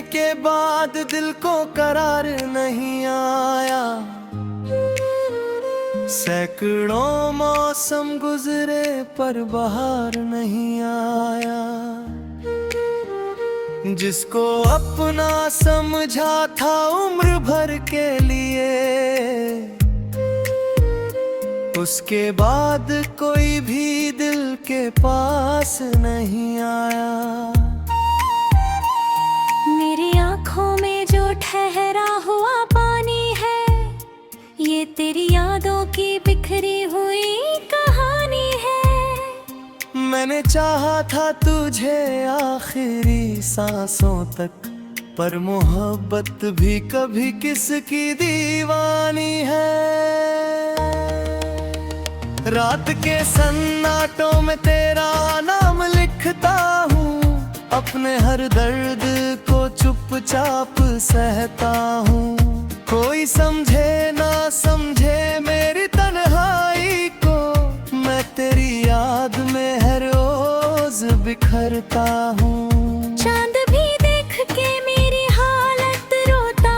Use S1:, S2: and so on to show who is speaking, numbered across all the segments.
S1: के बाद दिल को करार नहीं आया। सैकड़ों मौसम गुजरे पर बहार नहीं आया। जिसको अपना समझा था उम्र भर के लिए, उसके बाद कोई भी दिल के पास नहीं आया।
S2: मेरी आँखों में जो ठहरा हुआ पानी है, ये तेरी यादों की बिखरी हुई कहानी है।
S1: मैंने चाहा था तुझे आखिरी सांसों तक, पर मोहब्बत भी कभी किसकी दीवानी है। रात के सन्नाटों में तेरा नाम लिखता हूँ, अपने हर दर्द को चुपचाप सहता हूँ। कोई समझे ना समझे मेरी तन्हाई को, मैं तेरी याद में हर रोज बिखरता हूँ।
S2: चांद भी देख के मेरी हालत रोता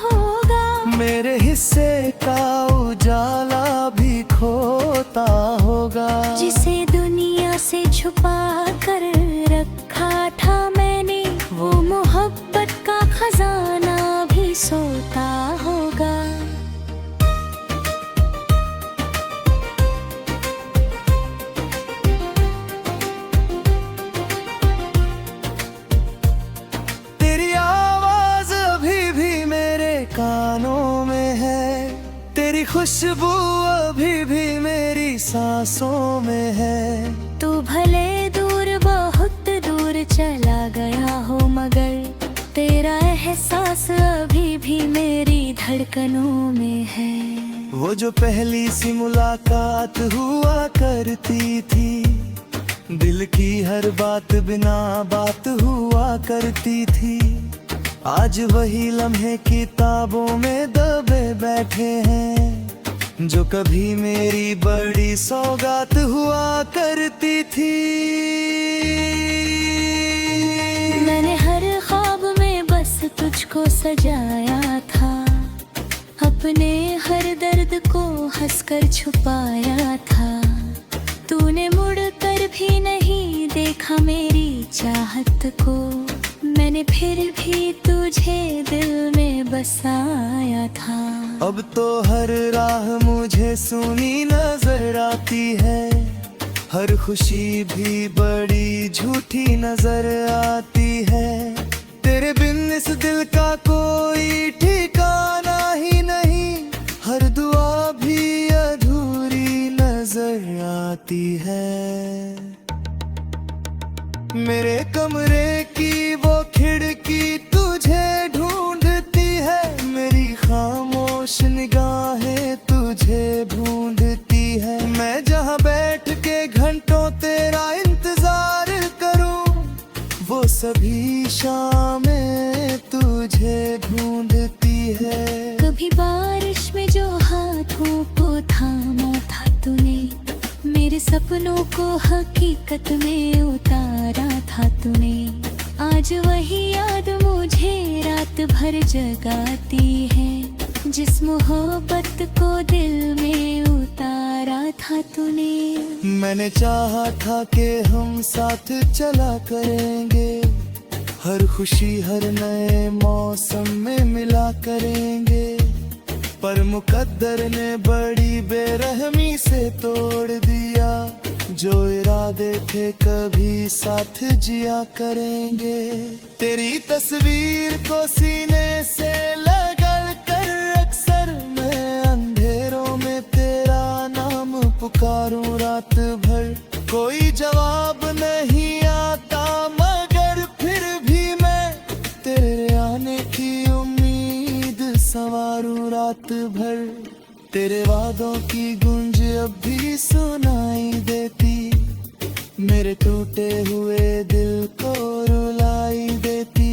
S2: होगा,
S1: मेरे हिस्से का उजाला भी खोता होगा।
S2: जिसे दुनिया से छुपा कर रखा था मैंने, वो मोहब्बत का खजाना भी सोता होगा।
S1: तेरी आवाज अभी भी मेरे कानों में है, तेरी खुशबू अभी भी मेरी सांसों में है।
S2: तू भले दूर बहुत दूर चला गया हो, मगर तेरा एहसास अभी भी मेरी धड़कनों में है।
S1: वो जो पहली सी मुलाकात हुआ करती थी, दिल की हर बात बिना बात हुआ करती थी। आज वही लम्हे किताबों में दबे बैठे हैं, जो कभी मेरी बड़ी सौगात हुआ करती थी।
S2: मैंने हर ख्वाब में बस तुझको सजाया था, अपने हर दर्द को हंसकर छुपाया था। तूने मुड़ कर भी नहीं देखा मेरी चाहत को, मैंने फिर भी तुझे दिल में बसाया था।
S1: अब तो हर राह मुझे सुनी नजर आती है, हर खुशी भी बड़ी झूठी नजर आती है। तेरे बिन इस दिल का कोई ठिकाना ही नहीं, हर दुआ भी अधूरी नजर आती है। मेरे कमरे की वो खिड़की तुझे ढूंढती है, मेरी खामोश निगाहें तुझे ढूंढती है। मैं जहाँ बैठ के घंटों तेरा इंतजार करूं, वो सभी शामें तुझे ढूंढती है।
S2: कभी बारिश में जो हाथों को थामा था तूने, मेरे सपनों को हकीकत में उतारा था तूने। आज वही याद मुझे रात भर जगाती है, जिस मोहब्बत को दिल में उतारा था तूने।
S1: मैंने चाहा था कि हम साथ चला करेंगे, हर खुशी हर नए मौसम में मिला करेंगे। पर मुकद्दर ने बड़ी बेरहमी से तोड़ दिया, जो इरादे थे कभी साथ जिया करेंगे। तेरी तस्वीर को सीने से लगल कर अक्सर मैं अंधेरों में तेरा नाम पुकारूं रात भर। कोई जवाब नहीं आता, मगर फिर भी मैं तेरे आने की उम्मीद संवारूं रात भर। तेरे वादों की गूंज अब भी सुनाई देती, मेरे टूटे हुए दिल को रुलाई देती।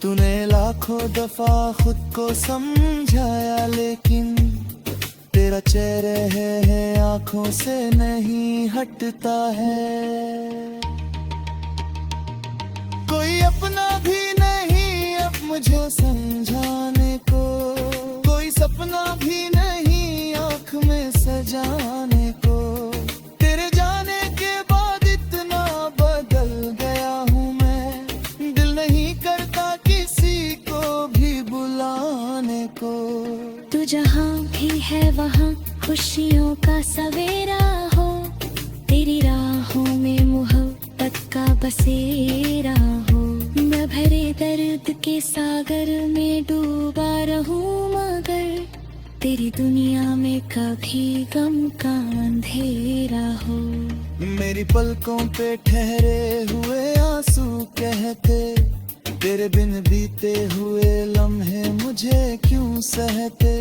S1: तूने लाखों दफा खुद को समझाया, लेकिन तेरा चेहरे है आंखों से नहीं हटता है। कोई अपना भी नहीं मुझे समझाने को। कोई सपना भी नहीं आँख में सजाने को। तेरे जाने के बाद इतना बदल गया हूँ मैं, दिल नहीं करता किसी को भी बुलाने को।
S2: तू जहाँ भी है वहाँ खुशियों का सवेरा हो, तेरी राहों में मोहब्बत का बसेरा हो। मैं भरे दर्द के सागर में डूबा रहूं, मगर तेरी दुनिया में कभी गम का अंधेरा हो।
S1: मेरी पलकों पे ठहरे हुए आंसू कहते, तेरे बिन बीते हुए लम्हे मुझे क्यों सहते।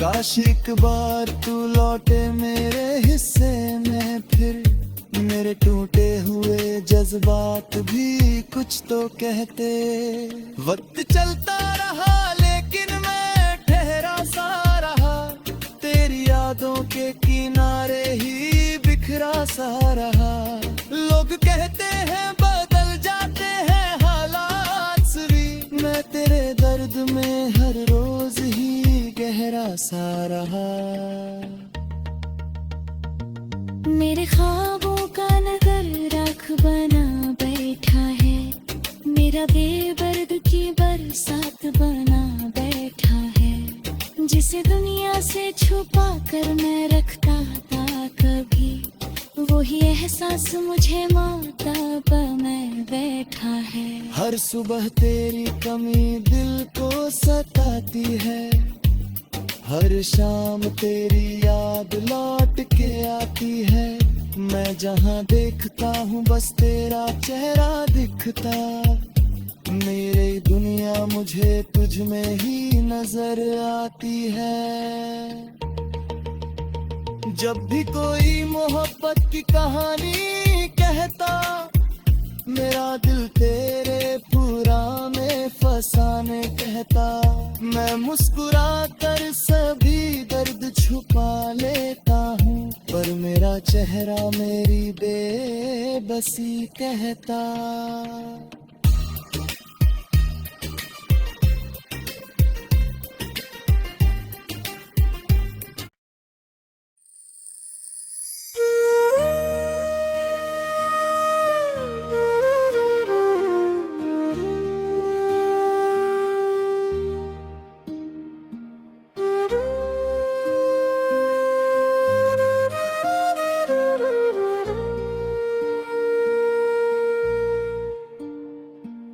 S1: काश एक बार तू लौटे मेरे हिस्से में फिर, मेरे टूटे हुए जज्बात भी कुछ तो कहते। वक्त चलता रहा लेकिन मैं ठहरा सा रहा, तेरी यादों के किनारे ही बिखरा सा रहा। लोग कहते हैं बदल जाते हैं हालात सभी, मैं तेरे दर्द में हर रोज ही गहरा सा रहा।
S2: मेरे ख्वाबों का नगर राख बना बैठा है, मेरा बेदर्द की बरसात बना बैठा है। जिसे दुनिया से छुपा कर मैं रखता था कभी, वही एहसास मुझे माता में बैठा है।
S1: हर सुबह तेरी कमी दिल को सताती है, हर शाम तेरी याद लौट के आती है। मैं जहाँ देखता हूँ बस तेरा चेहरा दिखता, मेरी दुनिया मुझे तुझ में ही नजर आती है। जब भी कोई मोहब्बत की कहानी कहता, मेरा दिल तेरे पुराने फसाने कहता। मैं मुस्कुरा कर सभी दर्द छुपा लेता हूँ, पर मेरा चेहरा मेरी बेबसी कहता।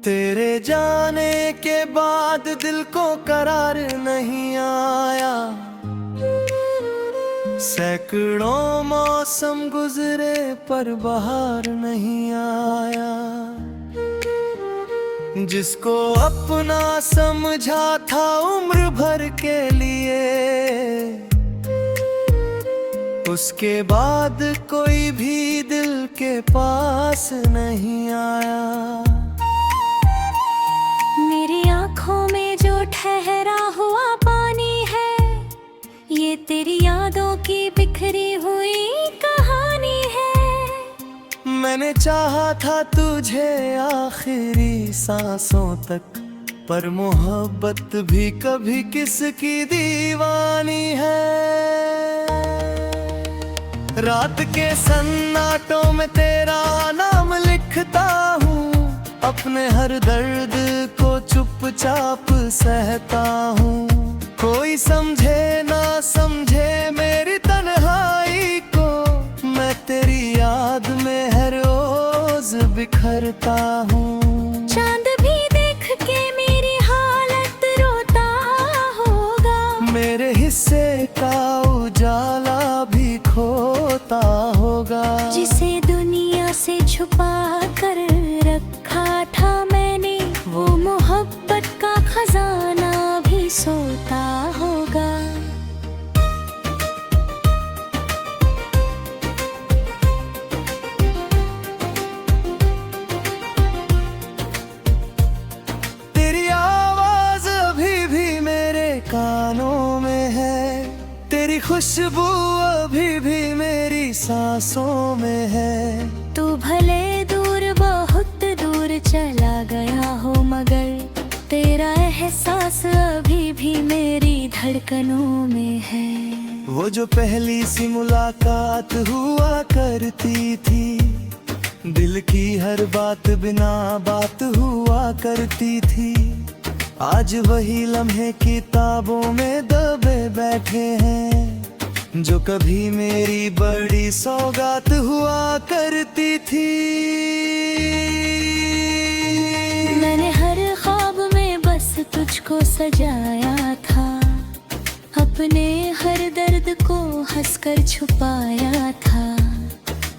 S1: तेरे जाने के बाद दिल को करार नहीं आया, सैकड़ों मौसम गुजरे पर बहार नहीं आया। जिसको अपना समझा था उम्र भर के लिए, उसके बाद कोई भी दिल के पास नहीं आया।
S2: मेरी आँखों में जो ठहरा हुआ पानी है, ये तेरी यादों की बिखरी हुई कहानी है।
S1: मैंने चाहा था तुझे आखिरी सांसों तक, पर मोहब्बत भी कभी किसकी दीवानी है। रात के सन्नाटों में तेरा नाम लिखता हूँ, अपने हर दर्द को चुपचाप सहता हूँ। कोई समझे ना समझे मेरी तन्हाई को, मैं तेरी याद में हर रोज बिखरता हूँ।
S2: चांद भी देख के मेरी हालत रोता होगा,
S1: मेरे हिस्से का उजाला भी खोता होगा।
S2: जिसे दुनिया से छुपा कर रखा था मैंने, वो मोहब्बत का खजाना भी सोता होगा।
S1: तेरी आवाज अभी भी मेरे कानों में है, तेरी खुशबू अभी भी मेरी सांसों में है।
S2: तू भले दूर बहुत दूर चला गया हो, मगर तेरा एहसास अभी भी मेरी धड़कनों में है।
S1: वो जो पहली सी मुलाकात हुआ करती थी, दिल की हर बात बिना बात हुआ करती थी। आज वही लम्हे किताबों में दबे बैठे हैं, जो कभी मेरी बड़ी सौगात हुआ करती थी।
S2: मैंने हर ख्वाब में बस तुझको सजाया था, अपने हर दर्द को हंसकर छुपाया था।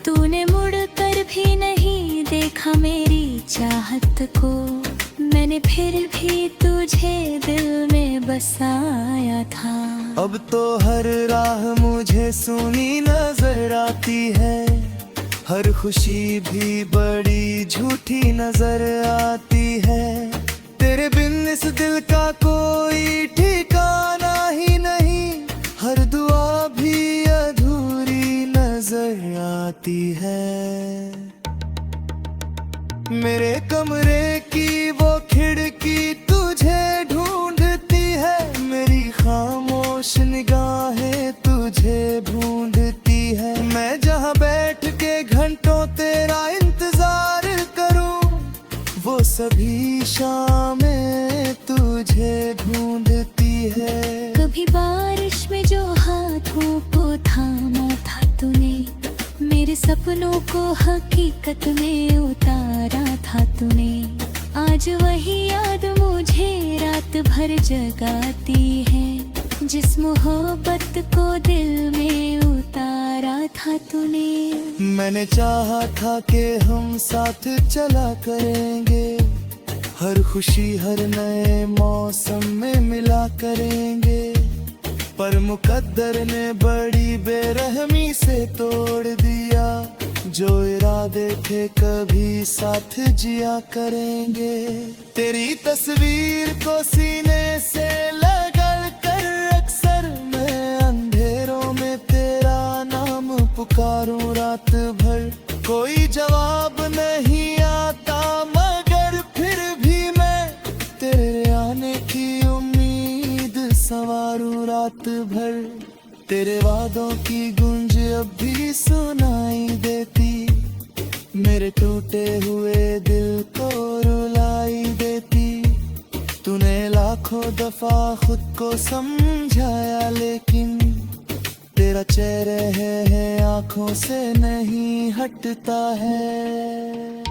S2: तूने मुड़ कर भी नहीं देखा मेरी चाहत को, मैंने फिर भी तुझे दिल में बसाया था।
S1: अब तो हर राह मुझे सुनी नजर आती है, हर खुशी भी बड़ी झूठी नजर आती है। तेरे बिन इस दिल का कोई ठिकाना ही नहीं, हर दुआ भी अधूरी नजर आती है। मेरे कमरे की वो खिड़की तुझे ढूंढती है, मेरी खामोश निगाहें तुझे ढूंढती है। मैं जहाँ बैठ के घंटों तेरा इंतजार करूं, वो सभी शामें तुझे ढूंढती है।
S2: कभी बारिश में जो हाथों को थामा था तूने, मेरे सपनों को हकीकत में उतारा था तूने। आज वही याद मुझे रात भर जगाती है, जिस मोहब्बत को दिल में उतारा था तूने।
S1: मैंने चाहा था कि हम साथ चला करेंगे, हर खुशी हर नए मौसम में मिला करेंगे। पर मुकद्दर ने बड़ी बेरहमी से तोड़ दिया, जो इरादे थे कभी साथ जिया करेंगे। तेरी तस्वीर को सीने से लगल कर अक्सर मैं अंधेरों में तेरा नाम पुकारूं रात भर। कोई जवाब नहीं आता मगर फिर भी मैं तेरे आने की उम्मीद संवारूं रात भर। तेरे वादों की गूंज अब भी सुनाई देती, मेरे टूटे हुए दिल को रुलाई देती। तूने लाखों दफा खुद को समझाया, लेकिन तेरा चेहरे है आंखों से नहीं हटता है।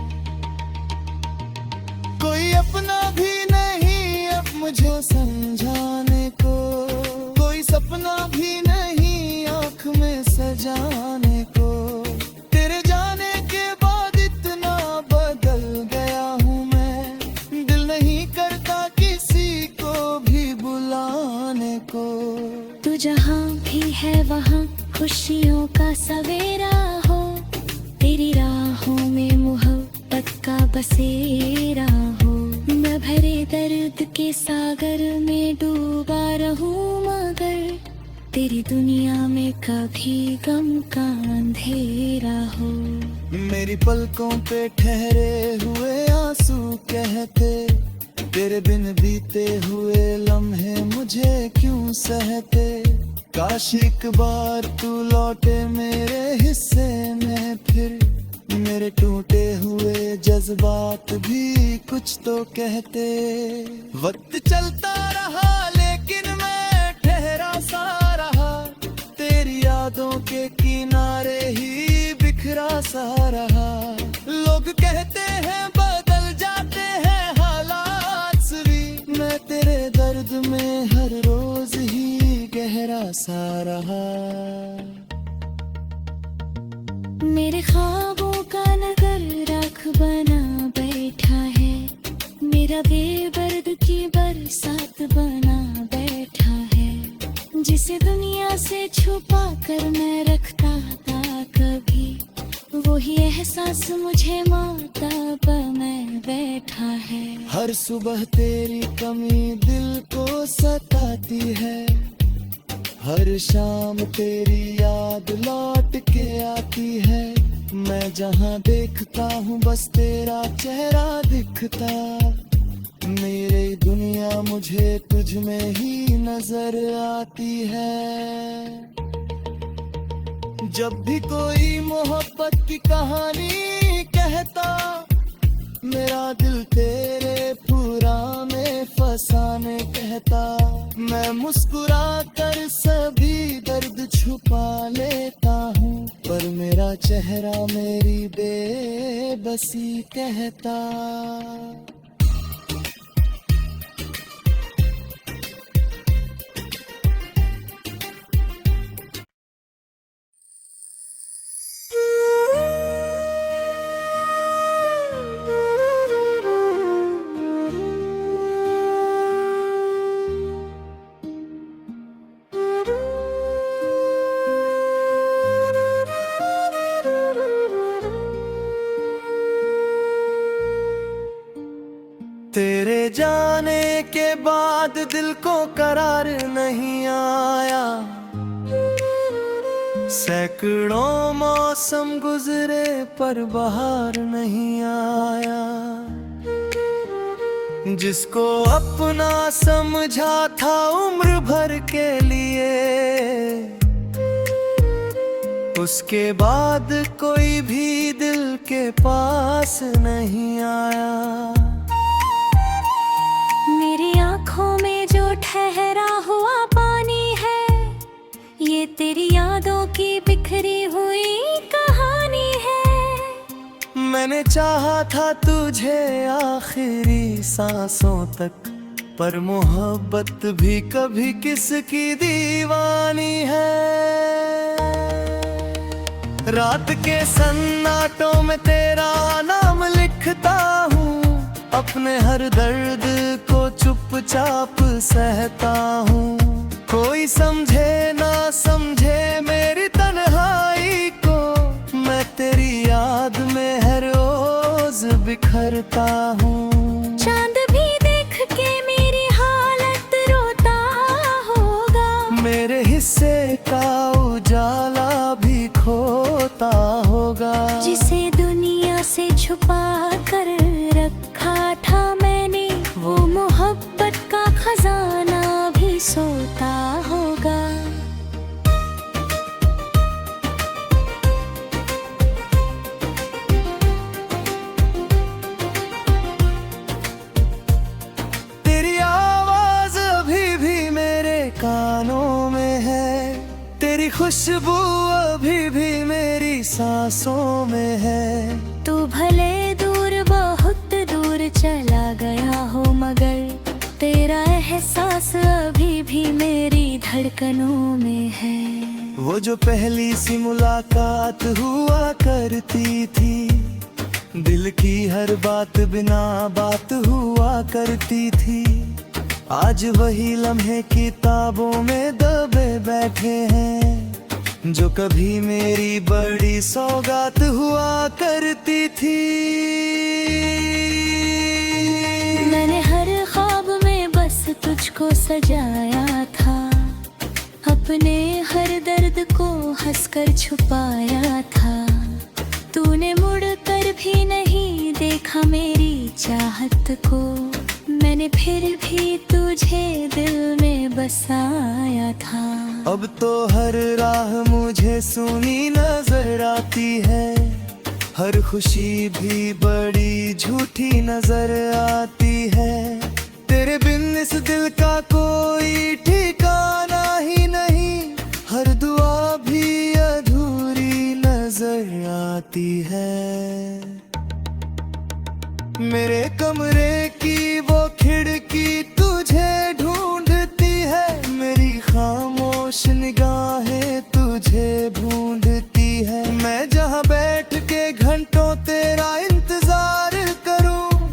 S1: कोई अपना भी नहीं अब मुझे समझाने को, कोई सपना भी नहीं आँख में सजाने को। तेरे जाने के बाद इतना बदल गया हूँ मैं, दिल नहीं करता किसी को भी बुलाने को।
S2: तू जहाँ भी है वहाँ खुशियों का सवेरा हो, तेरी राहों में मोहब्बत का बसेरा हो। मैं भरे दर्द के सागर में डूबा रहूं, मगर तेरी दुनिया में कभी गम का अंधेरा हो।
S1: मेरी पलकों पे ठहरे हुए आंसू कहते, तेरे बिन बीते हुए लम्हे मुझे क्यों सहते। काश एक बार तू लौटे मेरे हिस्से में फिर, मेरे टूटे हुए जज्बात भी कुछ तो कहते। वक्त चलता रहा लेकिन मैं ठहरा सा रहा, तेरी यादों के किनारे ही बिखरा सा रहा। लोग कहते हैं बदल जाते हैं हालात भी, मैं तेरे दर्द में हर रोज ही गहरा सा रहा।
S2: मेरे ख्वाबों का नगर राख बना बैठा है, मेरा बेदर्द की बरसात बना बैठा है। जिसे दुनिया से छुपा कर मैं रखता था कभी, वही एहसास मुझे माता में बैठा है।
S1: हर सुबह तेरी कमी दिल को सताती है, हर शाम तेरी याद लौट के आती है। मैं जहाँ देखता हूँ बस तेरा चेहरा दिखता, मेरी दुनिया मुझे तुझ में ही नजर आती है। जब भी कोई मोहब्बत की कहानी कहता, मेरा दिल तेरे पूरा में फसाने कहता। मैं मुस्कुरा कर सभी दर्द छुपा लेता हूँ, पर मेरा चेहरा मेरी बेबसी कहता। तेरे जाने के बाद दिल को करार नहीं आया। सैकड़ों मौसम गुजरे पर बहार नहीं आया। जिसको अपना समझा था उम्र भर के लिए, उसके बाद कोई भी दिल के पास नहीं आया।
S2: मेरी आँखों में जो ठहरा हुआ पानी है, ये तेरी यादों की बिखरी हुई कहानी है।
S1: मैंने चाहा था तुझे आखिरी सांसों तक, पर मोहब्बत भी कभी किसकी दीवानी है। रात के सन्नाटों में तेरा नाम लिखता हूँ, अपने हर दर्द को चुपचाप सहता हूँ। कोई समझे ना समझे मेरी तन्हाई को, मैं तेरी याद में हर रोज बिखरता हूँ।
S2: चांद भी देख के मेरी हालत रोता होगा,
S1: मेरे हिस्से का उजाला भी खोता होगा।
S2: जिसे दुनिया से छुपा कर रखा था मैंने, वो मोहब्बत का खजाना भी सोता होगा।
S1: तेरी आवाज अभी भी मेरे कानों में है, तेरी खुशबू अभी भी मेरी सांसों में है।
S2: तू भले दूर बहुत दूर चला गया हो, मगर तेरा एहसास अभी भी मेरी धड़कनों में है।
S1: वो जो पहली सी मुलाकात हुआ करती थी, दिल की हर बात बिना बात हुआ करती थी। आज वही लम्हे किताबों में दबे बैठे हैं, जो कभी मेरी बड़ी सौगात हुआ करती थी।
S2: मैंने हर ख्वाब में बस तुझको सजाया था, अपने हर दर्द को हंसकर छुपाया था। तूने मुड़ कर भी नहीं देखा मेरी चाहत को, मैंने फिर भी तुझे दिल में बसाया था।
S1: अब तो हर राह मुझे सुनी नजर आती है, हर खुशी भी बड़ी झूठी नजर आती है। तेरे बिन इस दिल का कोई ठिकाना ही नहीं, हर दुआ भी अधूरी नजर आती है। मेरे कमरे की वो खिड़की तुझे ढूंढती है, मेरी खामोश निगाहें तुझे ढूंढती है। मैं जहाँ बैठ के घंटों तेरा इंतजार करूं,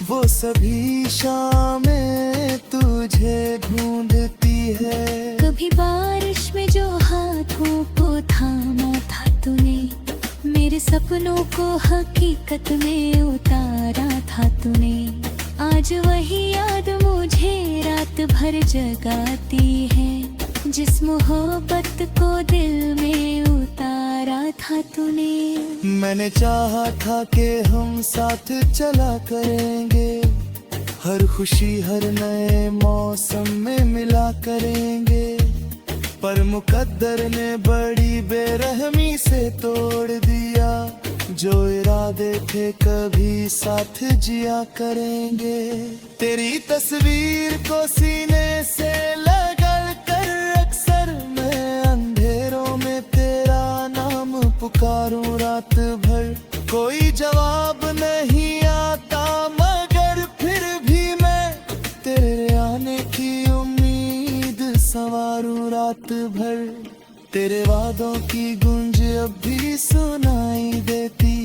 S1: वो सभी शामें तुझे ढूंढती है।
S2: कभी बारिश में जो हाथों को थामा था तूने, मेरे सपनों को हकीकत में उतारा था तूने। आज वही याद मुझे रात भर जगाती है, जिस मोहब्बत को दिल में उतारा था तूने।
S1: मैंने चाहा था कि हम साथ चला करेंगे, हर खुशी हर नए मौसम में मिला करेंगे, पर मुकद्दर ने बड़ी बेरहमी से तोड़ दिया। जो इरादे थे कभी साथ जिया करेंगे, तेरी तस्वीर को सीने से लगल कर अक्सर मैं अंधेरों में तेरा नाम पुकारूं रात भर। कोई जवाब नहीं आता मगर फिर भी मैं तेरे आने की उम्मीद संवारूं रात भर। तेरे वादों की गूंज अब भी सुनाई देती,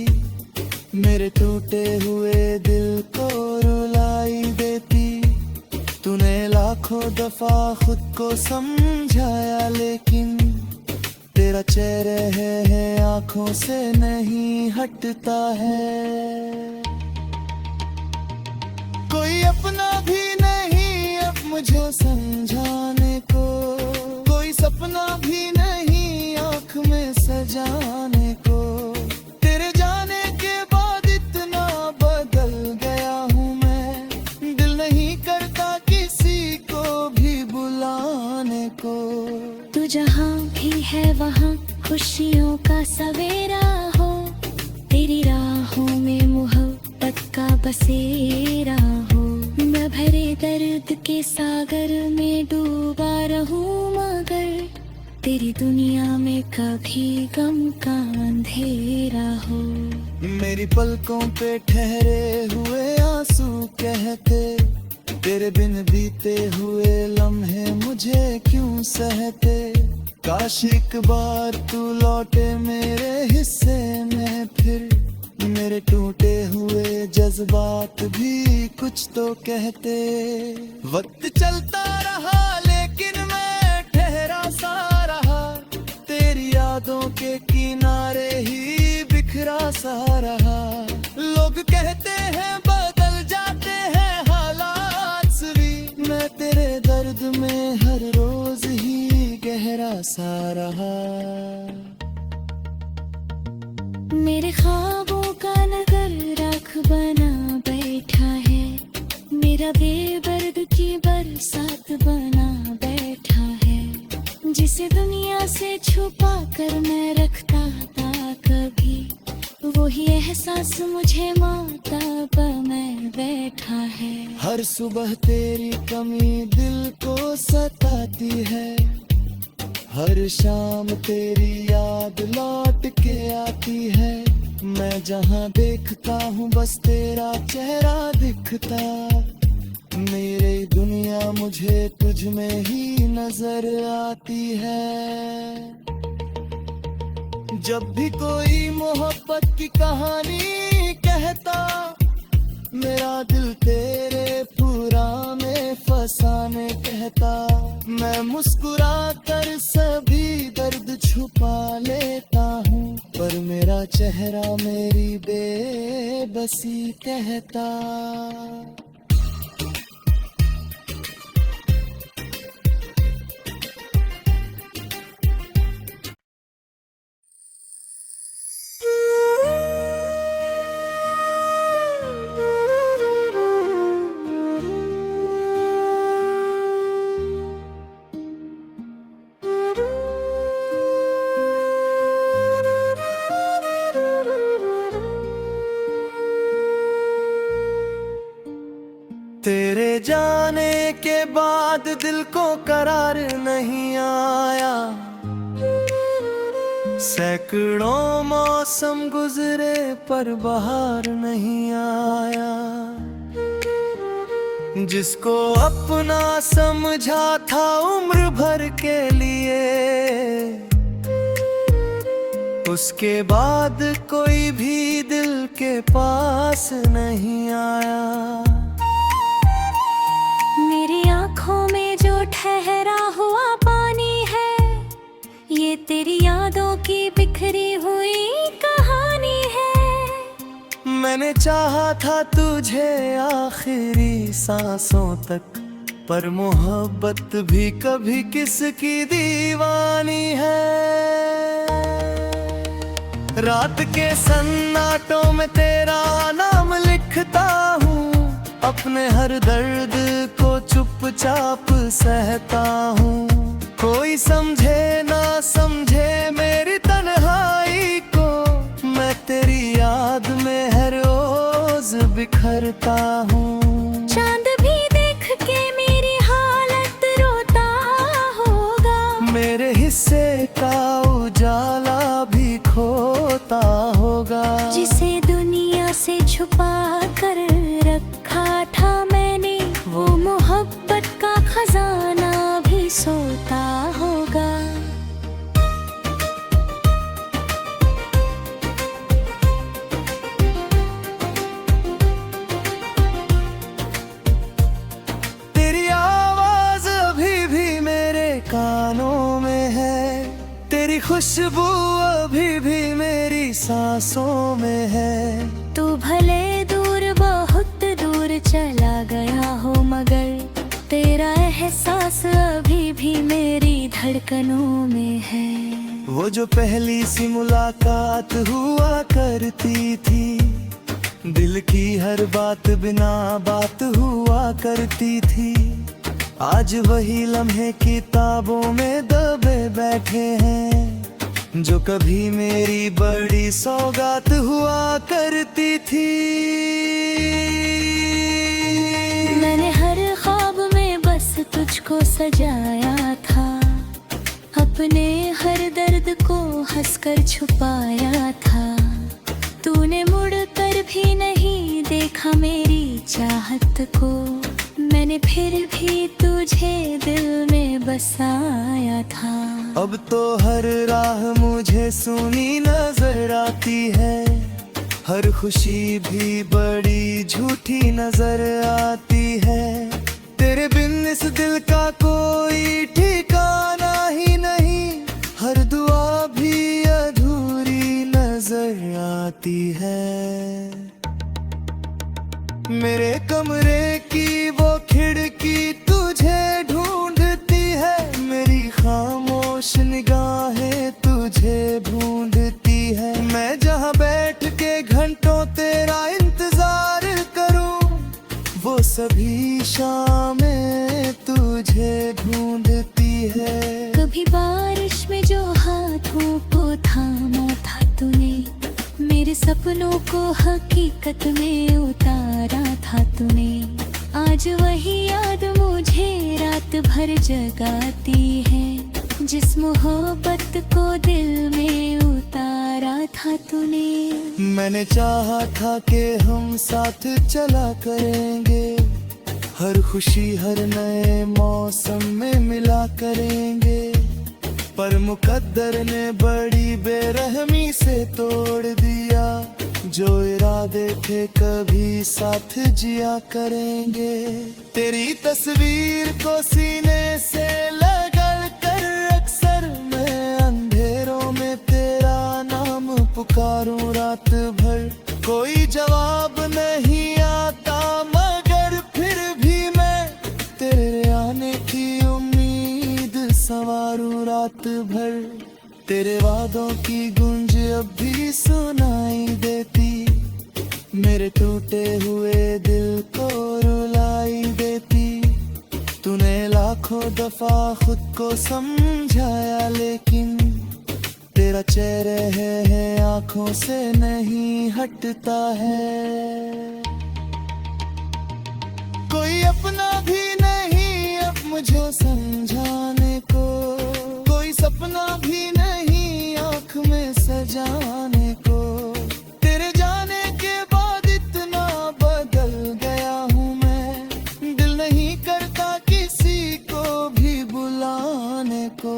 S1: मेरे टूटे हुए दिल को रुलाई देती। तूने लाखों दफा खुद को समझाया लेकिन तेरा चेहरे है आंखों से नहीं हटता है। कोई अपना भी नहीं अब मुझे समझाने को, कोई सपना भी नहीं आँख में सजाने को। तेरे जाने के बाद इतना बदल गया हूँ मैं, दिल नहीं करता किसी को भी बुलाने को।
S2: तू जहाँ भी है वहाँ खुशियों का सवेरा हो, तेरी राहों में मोहब्बत का बसेरा हो। मैं भरे दर्द के सागर में डूबा रहूं मगर तेरी दुनिया में कभी गम का अंधेरा हो।
S1: मेरी पलकों पे ठहरे हुए आंसू कहते, तेरे बिन बीते हुए लम्हे मुझे क्यों सहते। काश एक बार तू लौटे मेरे हिस्से में फिर, मेरे टूटे हुए जज्बात भी कुछ तो कहते। वक्त चलता रहा लेकिन मैं ठहरा सा रहा, तेरी यादों के किनारे ही बिखरा सा रहा। लोग कहते हैं बदल जाते हैं हालात भी, मैं तेरे दर्द में हर रोज ही गहरा सा रहा।
S2: मेरे ख्वाबों का नगर राख बना बैठा है, मेरा बेदर्द की बरसात बना बैठा है। जिसे दुनिया से छुपा कर मैं रखता था कभी, वही एहसास मुझे माता में बैठा है।
S1: हर सुबह तेरी कमी दिल को सताती है, हर शाम तेरी याद लौट के आती है। मैं जहाँ देखता हूँ बस तेरा चेहरा दिखता, मेरी दुनिया मुझे तुझ में ही नजर आती है। जब भी कोई मोहब्बत की कहानी कहता, मेरा दिल तेरे पुराने फसाने कहता। मैं मुस्कुरा कर सभी दर्द छुपा लेता हूँ, पर मेरा चेहरा मेरी बेबसी कहता। तेरे जाने के बाद दिल को करार नहीं आया, सैकड़ों मौसम गुजरे पर बहार नहीं आया। जिसको अपना समझा था उम्र भर के लिए, उसके बाद कोई भी दिल के पास नहीं आया।
S2: मेरी आँखों में जो ठहरा हुआ पानी है, ये तेरी यादों की बिखरी हुई कहानी है।
S1: मैंने चाहा था तुझे आखिरी सांसों तक, पर मोहब्बत भी कभी किसकी दीवानी है। रात के सन्नाटों में तेरा नाम लिखता हूँ, अपने हर दर्द को चुपचाप सहता हूँ। कोई समझे ना समझे मेरी तन्हाई को, मैं तेरी याद में हर रोज बिखरता हूँ।
S2: चांद भी देख के मेरी हालत रोता होगा,
S1: मेरे हिस्से का उजाला भी खोता होगा।
S2: जिसे दुनिया से छुपा कर रखा था मैंने, वो मोहब्बत का खजाना भी सोता होगा।
S1: तेरी आवाज अभी भी मेरे कानों में है, तेरी खुशबू अभी भी मेरी सांसों में है।
S2: तू भले दूर बहुत दूर चला गया हो, मगर तेरा एहसास अभी भी मेरी धड़कनों में है।
S1: वो जो पहली सी मुलाकात हुआ करती थी, दिल की हर बात बिना बात हुआ करती थी। आज वही लम्हे किताबों में दबे बैठे हैं, जो कभी मेरी बड़ी सौगात हुआ करती थी।
S2: मैंने हर ख्वाब में बस तुझको सजाया था, अपने हर दर्द को हंसकर छुपाया था। तूने मुड़ कर भी नहीं देखा मेरी चाहत को, मैंने फिर भी तुझे दिल में बसाया था।
S1: अब तो हर राह मुझे सुनी नजर आती है, हर खुशी भी बड़ी झूठी नजर आती है। तेरे बिन इस दिल का कोई ठिकाना ही नहीं, हर दुआ भी अधूरी नजर आती है। मेरे कमरे की वो खिड़की तुझे ढूंढती है, मेरी खामोश निगाहें तुझे ढूंढती है। मैं जहाँ बैठ के घंटों तेरा इंतजार करूं, वो सभी शामें तुझे ढूंढती है।
S2: कभी बारिश में जो हाथों को थामा था तूने, मेरे सपनों को हकीकत में उतारा था तूने। आज वही याद मुझे रात भर जगाती है, जिस मोहब्बत को दिल में उतारा था तूने।
S1: मैंने चाहा था कि हम साथ चला करेंगे, हर खुशी हर नए मौसम में मिला करेंगे। पर मुकद्दर ने बड़ी बेरहमी से तोड़ दिया, जो इरादे थे कभी साथ जिया करेंगे। तेरी तस्वीर को सीने से लगल कर अक्सर मैं अंधेरों में तेरा नाम पुकारूं रात भर। कोई जवाब नहीं आता मगर फिर भी मैं तेरे आने की उम्मीद संवारूं रात भर। तेरे वादों की गूंज अब भी सुनाई देती, मेरे टूटे हुए दिल को रुलाई देती। तूने लाखों दफा खुद को समझाया, लेकिन तेरा चेहरे है आंखों से नहीं हटता है। कोई अपना भी नहीं अब मुझे समझाने को, कोई सपना भी नहीं आँख में सजाने को। तेरे जाने के बाद इतना बदल गया हूँ मैं, दिल नहीं करता किसी को भी बुलाने को।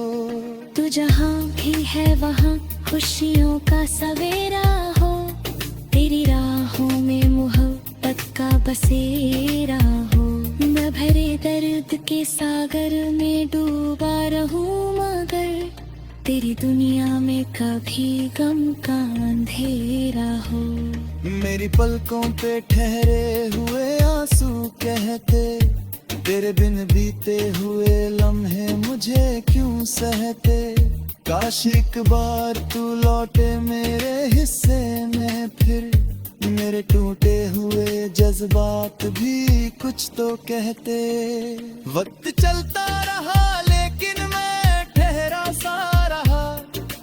S2: तू जहाँ भी है वहाँ खुशियों का सवेरा हो, तेरी राहों में मोहब्बत का बसेरा हो। मैं भरे दर्द के सागर में डूबा रहूं, मगर तेरी दुनिया में कभी गम का अंधेरा हो।
S1: मेरी पलकों पे ठहरे हुए आंसू कहते, तेरे बिन बीते हुए लम्हे मुझे क्यों सहते। काश एक बार तू लौटे मेरे हिस्से में फिर, मेरे टूटे हुए जज्बात भी कुछ तो कहते। वक्त चलता रहा लेकिन मैं ठहरा सा रहा,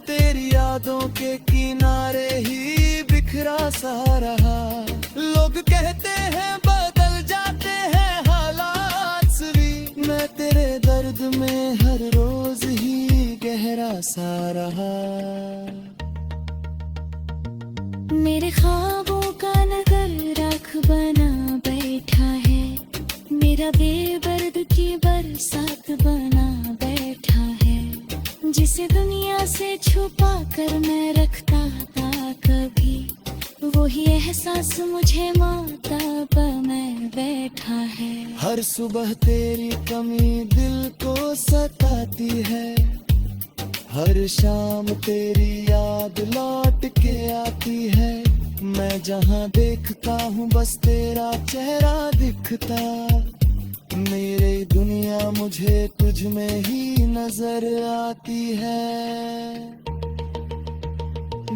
S1: तेरी यादों के किनारे ही बिखरा सा रहा। लोग कहते हैं बदल जाते हैं हालात सभी, मैं तेरे दर्द में हर रोज ही गहरा सा रहा।
S2: मेरे ख्वाबों का नगर राख बना बैठा है, मेरा बेदर्द की बरसात बना बैठा है। जिसे दुनिया से छुपा कर मैं रखता था कभी, वही एहसास मुझे माता में बैठा है।
S1: हर सुबह तेरी कमी दिल को सताती है, हर शाम तेरी याद लौट के आती है। मैं जहाँ देखता हूँ बस तेरा चेहरा दिखता, मेरी दुनिया मुझे तुझ में ही नजर आती है।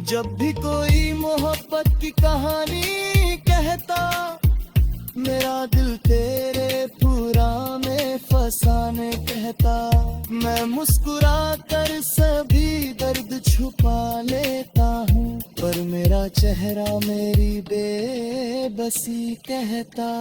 S1: जब भी कोई मोहब्बत की कहानी कहता, मेरा दिल तेरे पुराने फसाने कहता। मैं मुस्कुरा कर सभी दर्द छुपा लेता हूँ, पर मेरा चेहरा मेरी बेबसी कहता।